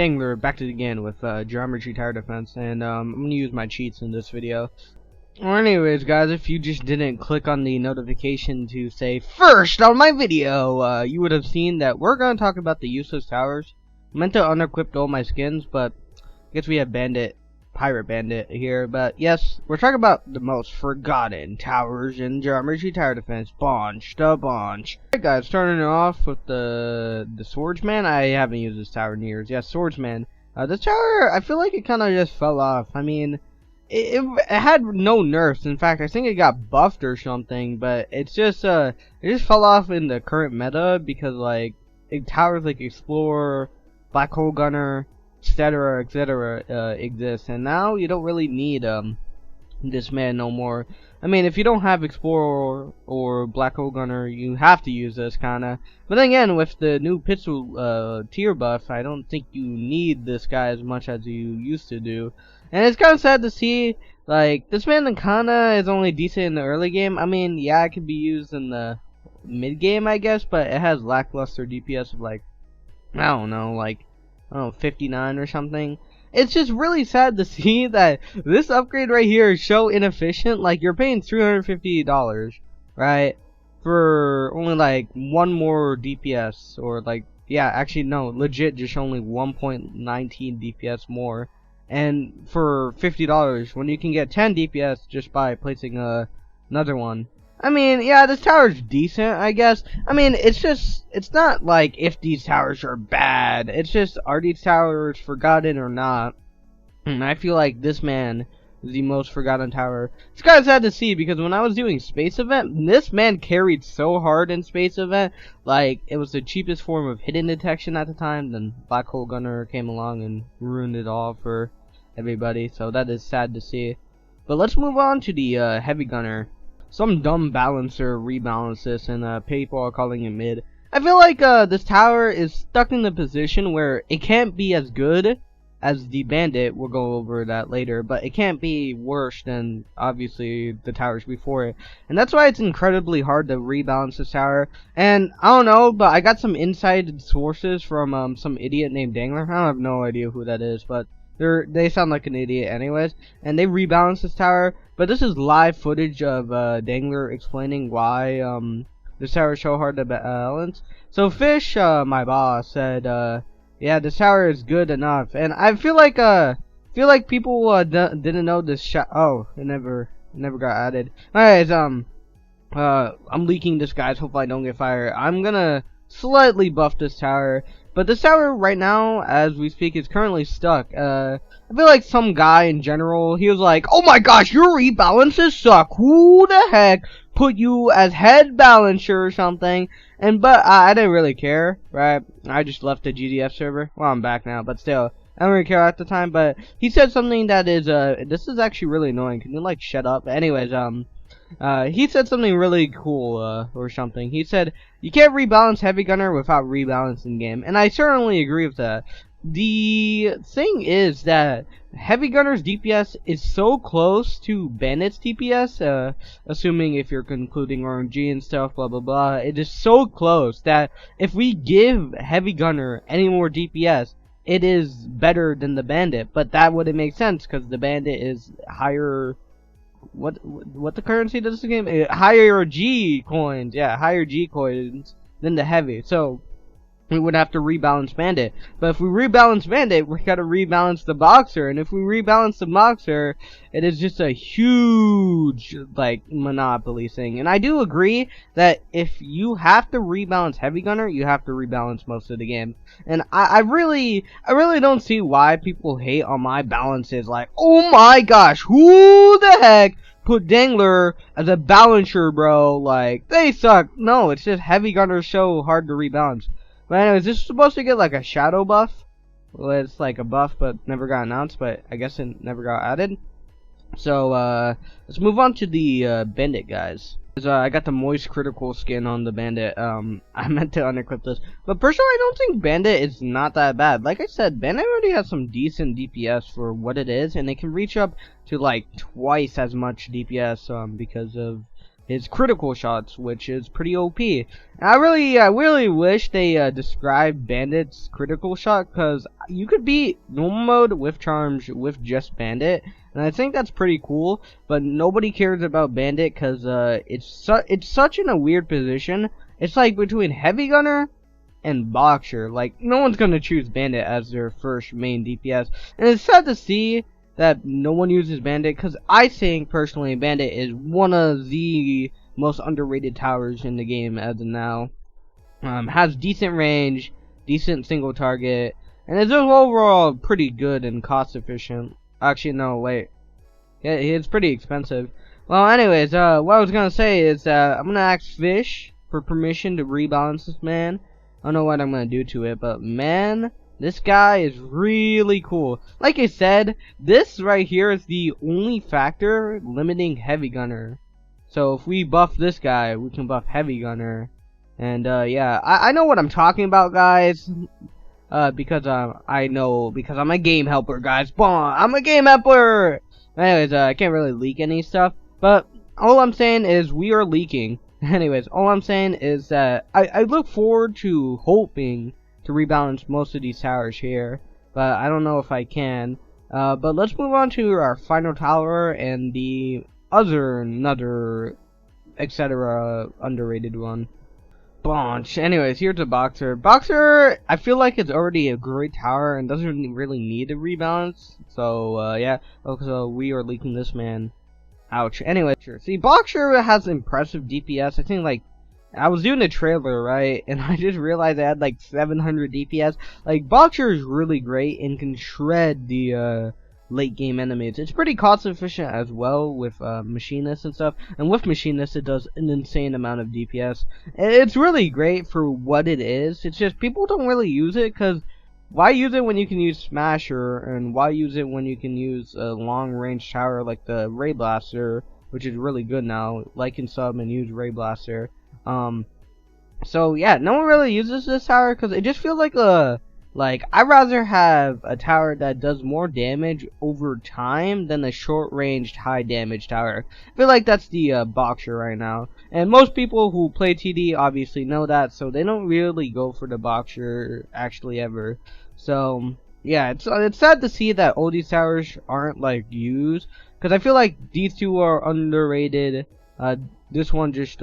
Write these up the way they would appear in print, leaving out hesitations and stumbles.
Dangler back again with geometry tower defense, and I'm gonna use my cheats in this video. Well, anyways, guys, if you just didn't click on the notification to say first on my video, you would have seen that we're gonna talk about the useless towers. I meant to unequip all my skins, but I guess we have pirate bandit here. But yes, we're talking about the most forgotten towers in geometry tower defense. Bunch. Alright, guys, starting off with the swordsman. I haven't used this tower in years. Yes, swordsman. This tower, I feel like it kind of just fell off. I mean, it had no nerfs. In fact, I think it got buffed or something. But it's just it just fell off in the current meta because like towers like Explorer, Black Hole Gunner, etc., exist, and now you don't really need this man no more. I mean, if you don't have Explorer or Black Hole Gunner, you have to use this kinda. But then again, with the new pistol tier buff, I don't think you need this guy as much as you used to do. And it's kind of sad to see, like, this man kinda is only decent in the early game. I mean, yeah, it could be used in the mid game, I guess, but it has lackluster DPS of like, I don't know, 59 or something. It's just really sad to see that this upgrade right here is so inefficient. Like, you're paying $350, right, for only like one more DPS, or like, yeah, actually no, legit just only 1.19 DPS more, and for $50 when you can get 10 DPS just by placing another one. I mean, yeah, this tower's decent, I guess. I mean, it's not like if these towers are bad. It's just, are these towers forgotten or not? And I feel like this man is the most forgotten tower. It's kind of sad to see, because when I was doing Space Event, this man carried so hard in Space Event. Like, it was the cheapest form of hidden detection at the time. Then Black Hole Gunner came along and ruined it all for everybody. So that is sad to see. But let's move on to the Heavy Gunner. Some dumb balancer rebalanced this, and people are calling it mid. I feel like this tower is stuck in the position where it can't be as good as the bandit. We'll go over that later, but it can't be worse than obviously the towers before it, and that's why it's incredibly hard to rebalance this tower. And I don't know, but I got some inside sources from some idiot named Dangler. I have no idea who that is, but they sound like an idiot anyways, and they rebalanced this tower. But this is live footage of Dangler explaining why this tower is so hard to balance. So Fish, my boss, said, yeah, this tower is good enough, and I feel like people didn't know this. Oh, it never got added. Anyways, I'm leaking this, guys. Hope I don't get fired. I'm gonna slightly buff this tower. But this tower right now, as we speak, is currently stuck. I feel like some guy in general, he was like, oh my gosh, your rebalances suck. Who the heck put you as head balancer or something? But I didn't really care, right? I just left the GDF server. Well, I'm back now, but still, I don't really care at the time. But he said something that is, this is actually really annoying. Can you, like, shut up? Anyways, he said something really cool, or something. He said, you can't rebalance Heavy Gunner without rebalancing game. And I certainly agree with that. The thing is that Heavy Gunner's DPS is so close to Bandit's DPS, assuming if you're concluding RNG and stuff, blah blah blah. It is so close that if we give Heavy Gunner any more DPS, it is better than the Bandit. But that wouldn't make sense, because the Bandit is higher. What the currency does this game? Higher G coins, yeah, higher G coins than the heavy. So we would have to rebalance Bandit. But if we rebalance Bandit, we gotta rebalance the Boxer. And if we rebalance the Boxer, it is just a huge, like, monopoly thing. And I do agree that if you have to rebalance Heavy Gunner, you have to rebalance most of the game. And I really don't see why people hate on my balances. Like, oh my gosh, who the heck put Dangler as a balancer, bro? Like, they suck. No, it's just Heavy Gunner so hard to rebalance. But anyways, this is supposed to get like a shadow buff. Well, it's like a buff, but never got announced. But I guess it never got added. So let's move on to the Bandit, guys. I got the Moist Critical skin on the Bandit. I meant to unequip this, but personally, I don't think Bandit is not that bad. Like I said, Bandit already has some decent DPS for what it is, and it can reach up to like twice as much DPS because of his critical shots, which is pretty OP. And I really wish they described Bandit's critical shot, because you could beat normal mode with charms with just Bandit, and I think that's pretty cool. But nobody cares about Bandit because it's such in a weird position. It's like between Heavy Gunner and Boxer. Like, no one's gonna choose Bandit as their first main DPS, and it's sad to see that no one uses Bandit, because I think personally Bandit is one of the most underrated towers in the game as of now. Has decent range, decent single target, and is overall pretty good and cost efficient. Actually, no, wait, yeah, it's pretty expensive. Well, anyways, what I was gonna say is I'm gonna ask Fish for permission to rebalance this man. I don't know what I'm gonna do to it, but man, this guy is really cool. Like I said, this right here is the only factor limiting Heavy Gunner. So if we buff this guy, we can buff Heavy Gunner. And yeah, I know what I'm talking about, guys. Because I know, because I'm a game helper, guys. Bon, I'm a game helper. Anyways, I can't really leak any stuff, but all I'm saying is we are leaking. Anyways, all I'm saying is that I look forward to hoping to rebalance most of these towers here, but I don't know if I can. But let's move on to our final tower and the another etc. underrated one. Bunch. Anyways, here's a Boxer. Boxer, I feel like it's already a great tower and doesn't really need a rebalance. So yeah. So we are leaking this man. Ouch. Anyway, sure. See, Boxer has impressive DPS. I think, like, I was doing the trailer, right, and I just realized I had, like, 700 DPS. Like, Boxer is really great and can shred the, late game enemies. It's pretty cost efficient as well with, Machinist and stuff. And with Machinist, it does an insane amount of DPS. And it's really great for what it is. It's just, people don't really use it, because why use it when you can use Smasher, and why use it when you can use a long-range tower like the Ray Blaster, which is really good now. Like and sub and use Ray Blaster. So yeah, no one really uses this tower because it just feels like I'd rather have a tower that does more damage over time than a short-ranged, high-damage tower. I feel like that's the Boxer right now. And most people who play TD obviously know that, so they don't really go for the Boxer actually ever. So yeah, it's sad to see that all these towers aren't like used, because I feel like these two are underrated. This one just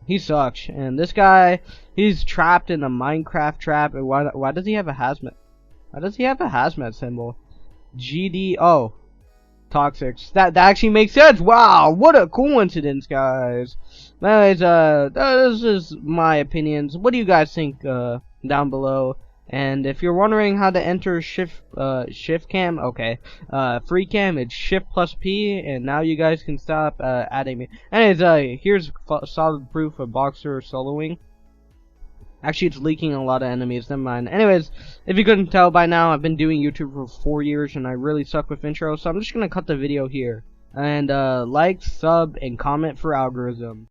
he sucks, and this guy, he's trapped in a Minecraft trap. And why does he have a hazmat? Why does he have a hazmat symbol? GDO. Toxics. That actually makes sense. Wow, what a coincidence, guys. Anyways, this is my opinions. What do you guys think down below? And if you're wondering how to enter shift cam, okay, free cam, it's shift plus P, and now you guys can stop adding me. Anyways, here's solid proof of Boxer soloing. Actually, it's leaking a lot of enemies, never mind. Anyways, if you couldn't tell by now, I've been doing YouTube for 4 years, and I really suck with intros, so I'm just gonna cut the video here. And like, sub, and comment for algorithm.